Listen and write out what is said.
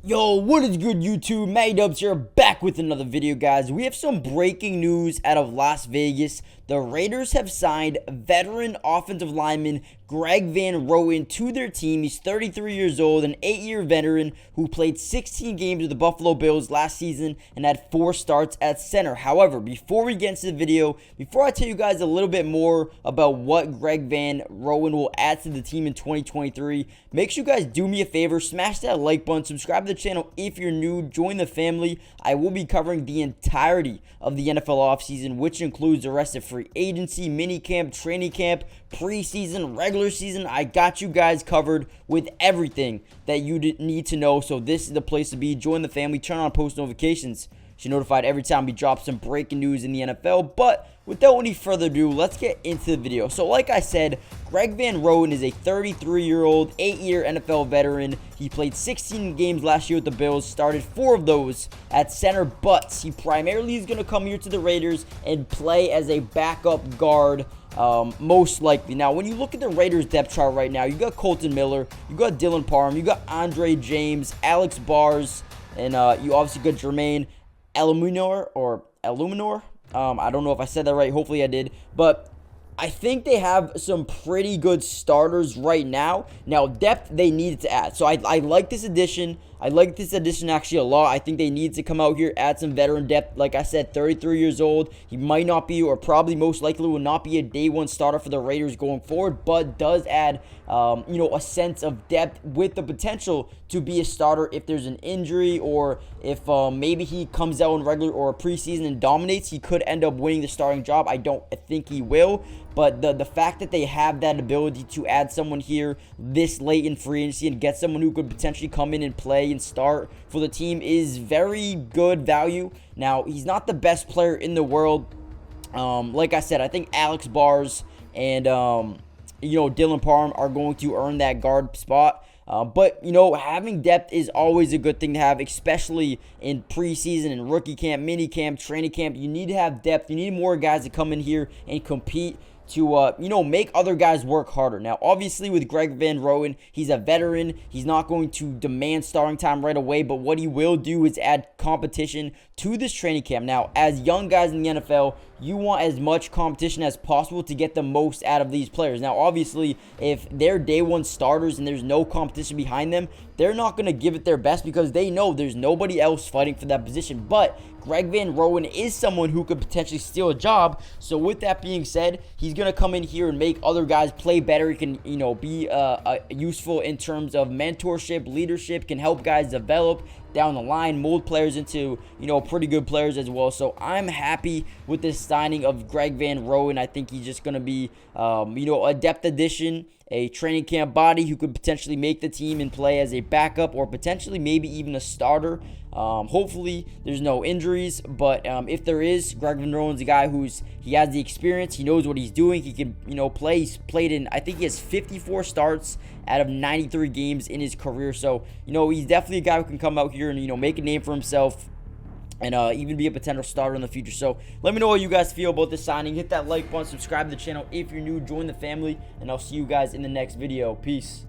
Yo, what is good, YouTube? Matty Dubs here, back with another video, guys. We have some breaking news out of Las Vegas. The Raiders have signed veteran offensive lineman Greg Van Roten to their team. He's 33 years old, an 8-year veteran who played 16 games with the Buffalo Bills last season and had 4 starts at center. However, before we get into the video, before I tell you guys a little bit more about what Greg Van Roten will add to the team in 2023, make sure you guys do me a favor, smash that like button, subscribe to the channel if you're new, join the family. I will be covering the entirety of the NFL offseason, which includes the rest of free agency, minicamp, training camp, preseason, regular season. I got you guys covered with everything that you need to know, so this is the place to be. Join the family, turn on post notifications. You're notified every time we drop some breaking news in the NFL. But without any further ado, let's get into the video. So like I said, Greg Van Roten is a 33-year-old, 8-year NFL veteran. He played 16 games last year with the Bills, started 4 of those at center, but he primarily is going to come here to the Raiders and play as a backup guard, most likely. Now, when you look at the Raiders depth chart right now, you got Kolton Miller, you got Dylan Parham, you got Andre James, Alex Bars, and you obviously got Jermaine Eluemunor. I don't know if I said that right. Hopefully I did. But I think they have some pretty good starters right now. Now, depth they needed to add. So I like this addition. I like this addition actually a lot. I think they need to come out here, add some veteran depth. Like I said, 33 years old. He might not be, or probably most likely will not be, a day one starter for the Raiders going forward, but does add, a sense of depth with the potential to be a starter if there's an injury, or if maybe he comes out in regular or preseason and dominates. He could end up winning the starting job. I don't think he will. But the fact that they have that ability to add someone here this late in free agency and get someone who could potentially come in and play and start for the team is very good value. Now, he's not the best player in the world. Like I said, I think Alex Bars and Dylan Parham are going to earn that guard spot. But, having depth is always a good thing to have, especially in preseason and rookie camp, mini camp, training camp. You need to have depth. You need more guys to come in here and compete to, make other guys work harder. Now, obviously, with Greg Van Roten, he's a veteran. He's not going to demand starting time right away, but what he will do is add competition to this training camp. Now, as young guys in the NFL, you want as much competition as possible to get the most out of these players. Now, obviously, if they're day one starters and there's no competition behind them, they're not going to give it their best because they know there's nobody else fighting for that position. But Greg Van Roten is someone who could potentially steal a job. So with that being said, he's going to come in here and make other guys play better. He can, be useful in terms of mentorship, leadership, can help guys develop down the line, mold players into, pretty good players as well. So I'm happy with this signing of Greg Van Roten. I think he's just going to be, a depth addition, a training camp body who could potentially make the team and play as a backup or potentially maybe even a starter. Hopefully there's no injuries, but if there is, Greg Van Roten's a guy he has the experience, he knows what he's doing, he can, play. He's played in, I think he has 54 starts out of 93 games in his career. So, he's definitely a guy who can come out here and, make a name for himself and even be a potential starter in the future. So let me know how you guys feel about this signing. Hit that like button, subscribe to the channel if you're new, join the family, and I'll see you guys in the next video. Peace.